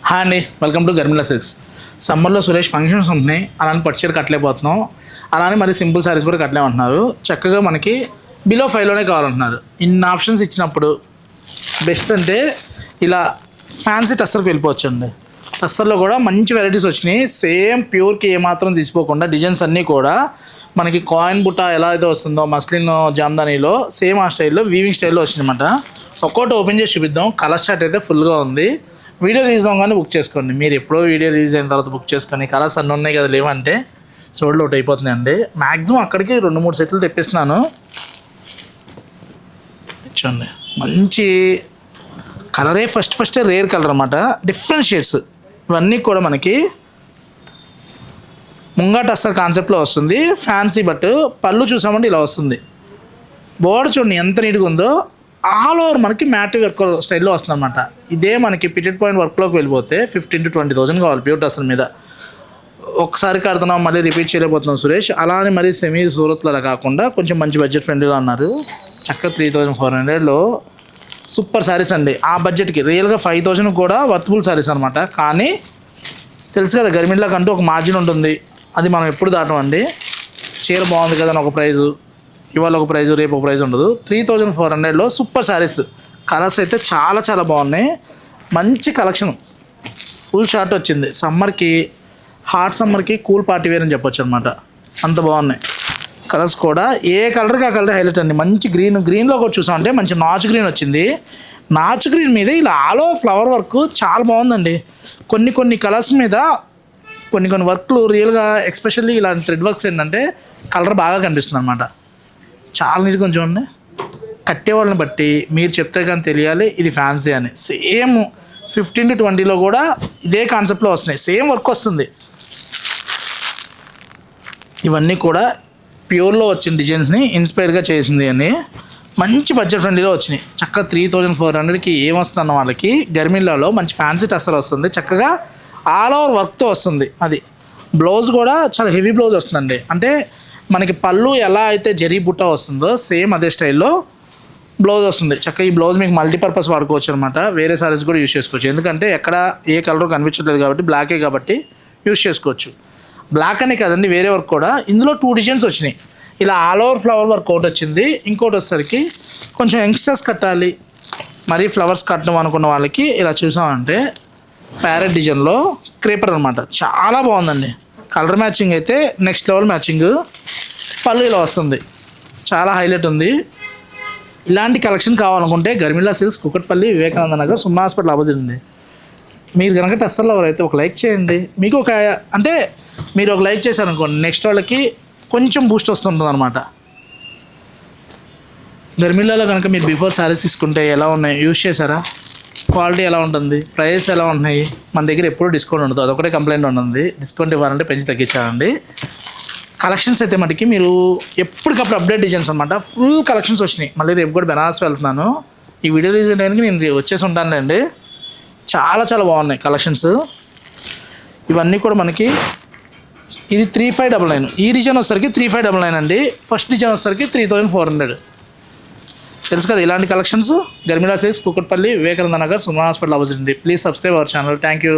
Hi అండి, welcome to గర్మిలా silks. సమ్మర్లో Suresh functions ఉంటున్నాయి, అలానే పట్టు చీర కట్టలేకపోతున్నాం, అలానే మరి సింపుల్ శారీస్ కూడా కట్టలేమంటున్నారు. చక్కగా మనకి బిలో 5లోనే కావాలంటున్నారు. ఇన్ని ఆప్షన్స్ ఇచ్చినప్పుడు బెస్ట్ అంటే ఇలా ఫ్యాన్సీ టస్సర్కి వెళ్ళిపోవచ్చు అండి. టస్సర్లో కూడా మంచి వెరైటీస్ వచ్చినాయి. సేమ్ ప్యూర్కి ఏమాత్రం తీసిపోకుండా డిజైన్స్ అన్నీ కూడా మనకి కాయిన్ బుట్ట ఎలా అయితే వస్తుందో మస్లిన్ జామ్దానీలో సేమ్ ఆ స్టైల్లో వీవింగ్ స్టైల్లో వచ్చిందన్నమాట. ఒక్కోటి ఓపెన్ చేసి చూపిద్దాం. కలర్ చార్ట్ అయితే ఫుల్గా ఉంది. వీడియో రిలీజ్ అవ్వగానే బుక్ చేసుకోండి. మీరు ఎప్పుడో వీడియో రిలీజ్ అయిన తర్వాత బుక్ చేసుకొని కలర్స్ అన్నీ ఉన్నాయి కదా లేవంటే సోల్డ్ అవుట్ అయిపోతున్నాయండి. మ్యాక్సిమం అక్కడికి 2-3 సెట్లు తెప్పిస్తున్నాను. చూడండి, మంచి కలరే ఫస్ట్ రేర్ కలర్ అన్నమాట. డిఫరెంట్ షేడ్స్ ఇవన్నీ కూడా మనకి ముంగా టస్సర్ కాన్సెప్ట్లో వస్తుంది. ఫ్యాన్సీ బట్ పళ్ళు చూసామంటే ఇలా వస్తుంది. బోర్డర్ చూడండి ఎంత నీట్గా ఉందో. ఆల్ ఓవర్ మనకి మ్యాట్ వర్క్ స్టైల్లో వస్తుంది అనమాట. ఇదే మనకి పిటెడ్ పాయింట్ వర్క్లోకి వెళ్ళిపోతే 15,000 to 20,000 కావాలి ప్యూర్ టస్సర్ మీద. ఒకసారి కడుతున్నాం మళ్ళీ రిపీట్ చేయలేకపోతున్నాం సురేష్. అలానే మరి సెమీ సూరత్లో కాకుండా కొంచెం మంచి బడ్జెట్ ఫ్రెండ్లీలో అన్నారు. చక్కగా 3,400లో సూపర్ శారీస్ అండి. ఆ బడ్జెట్కి రియల్గా 5,000 కూడా వర్త్ఫుల్ శారీస్ అనమాట. కానీ తెలుసు కదా గర్మిన్లాకి అంటూ ఒక మార్జిన్ ఉంటుంది, అది మనం ఎప్పుడు దాటమండి. చీర బాగుంది కదా అని ఒక ప్రైజు, ఇవాళ ఒక ప్రైజు రేపు ఒక ప్రైజ్ ఉండదు. 3,400లో సూపర్ శారీస్. కలర్స్ అయితే చాలా చాలా బాగున్నాయి. మంచి కలెక్షన్, ఫుల్ షార్ట్ వచ్చింది. సమ్మర్కి హాట్ సమ్మర్కి కూల్ పార్టీ వేర్ అని చెప్పొచ్చు అనమాట. అంత బాగున్నాయి కలర్స్ కూడా. ఏ కలర్కి ఆ కలర్ హైలైట్ అండి. మంచి గ్రీన్లో కూడా చూసామంటే మంచి నాచు గ్రీన్ వచ్చింది. నాచు గ్రీన్ మీద ఇలా ఆల్ ఓవర్ ఫ్లవర్ వర్క్ చాలా బాగుందండి. కొన్ని కలర్స్ మీద కొన్ని వర్క్లు రియల్గా ఎస్పెషల్లీ ఇలాంటి థ్రెడ్ వర్క్స్ ఏంటంటే కలర్ బాగా కనిపిస్తుంది అనమాట. చాలా నీట్గా చూడండి. కట్టేవాళ్ళని బట్టి మీరు చెప్తే కానీ తెలియాలి ఇది ఫ్యాన్సీ అని. సేమ్ 15 to 20లో కూడా ఇదే కాన్సెప్ట్లో వస్తున్నాయి. సేమ్ వర్క్ వస్తుంది. ఇవన్నీ కూడా ప్యూర్లో వచ్చిన డిజైన్స్ని ఇన్స్పైర్గా చేసింది అని మంచి బడ్జెట్ ఫ్రెండ్లీలో వచ్చినాయి. చక్కగా 3,400కి ఏమొస్తున్న వాళ్ళకి గర్మిల్లాలో మంచి ఫ్యాన్సీ టస్సర్ వస్తుంది. చక్కగా ఆల్ ఓవర్ వర్క్తో వస్తుంది. అది బ్లౌజ్ కూడా చాలా హెవీ బ్లౌజ్ వస్తుందండి. అంటే మనకి పళ్ళు ఎలా అయితే జరీ బుట్ట వస్తుందో సేమ్ అదే స్టైల్లో బ్లౌజ్ వస్తుంది. చక్కగా ఈ బ్లౌజ్ మీకు మల్టీపర్పస్ వాడుకోవచ్చు అనమాట. వేరే సారీస్ కూడా యూజ్ చేసుకోవచ్చు. ఎందుకంటే ఎక్కడ ఏ కలర్ కనిపించట్లేదు కాబట్టి బ్లాకే కాబట్టి యూజ్ చేసుకోవచ్చు. బ్లాక్ అనే కదండి, వేరే వర్క్ కూడా. ఇందులో 2 డిజైన్స్ వచ్చినాయి. ఇలా ఆల్ ఓవర్ ఫ్లవర్ వర్క్ ఒకటి వచ్చింది. ఇంకోటి వచ్చేసరికి కొంచెం యంగ్స్టర్స్ కట్టాలి, మరీ ఫ్లవర్స్ కట్టడం అనుకున్న వాళ్ళకి ఇలా చూసామంటే ప్యారెట్ డిజైన్లో క్రేపర్ అనమాట. చాలా బాగుందండి. కలర్ మ్యాచింగ్ అయితే నెక్స్ట్ లెవెల్ మ్యాచింగ్. పళ్ళు ఇలా వస్తుంది, చాలా హైలైట్ ఉంది. ఇలాంటి కలెక్షన్ కావాలనుకుంటే గర్మిలా సిల్క్స్, కుకట్పల్లి, వివేకానంద నగర్, సుమా హాస్పిటల్ ఆపోజిట్ ఉంది. మీరు కనుక టస్సర్లో ఎవరైతే ఒక లైక్ చేయండి. మీకు అంటే మీరు ఒక లైక్ చేశారనుకోండి నెక్స్ట్ వాళ్ళకి కొంచెం బూస్ట్ వస్తుంటుంది అనమాట. గర్మిలాలో కనుక మీరు బిఫోర్ శారీస్ తీసుకుంటే ఎలా ఉన్నాయి, యూజ్ చేశారా, క్వాలిటీ ఎలా ఉంటుంది, ప్రైస్ ఎలా ఉన్నాయి, మన దగ్గర ఎప్పుడు డిస్కౌంట్ ఉండదు. అదొకటే కంప్లైంట్ ఉంటుంది. డిస్కౌంట్ ఇవ్వాలంటే పెంచి తగ్గించాలండి. కలెక్షన్స్ అయితే మటుకి మీరు ఎప్పటికప్పుడు అప్డేట్ డిజైన్స్ అనమాట. ఫుల్ కలెక్షన్స్ వచ్చినాయి. మళ్ళీ రేపు కూడా బెనారస్ వెళ్తున్నాను. ఈ వీడియో రిలీజ్ చేయడానికి నేను వచ్చేసి ఉంటానండి. చాలా చాలా బాగున్నాయి కలెక్షన్స్. ఇవన్నీ కూడా మనకి ఇది 3,599. ఈ డిజైన్ వచ్చేసరికి 3,599 అండి. ఫస్ట్ డిజైన్ వచ్చేసరికి 3,400. తెలుసు కదా ఇలాంటి కలెక్షన్స్. గర్మిలా సిల్క్స్, కుకట్పల్లి, వివేకానంద నగర్, సుమా హాస్పిటల్ ఆపోజిట్ అండి. Please subscribe our channel. Thank you.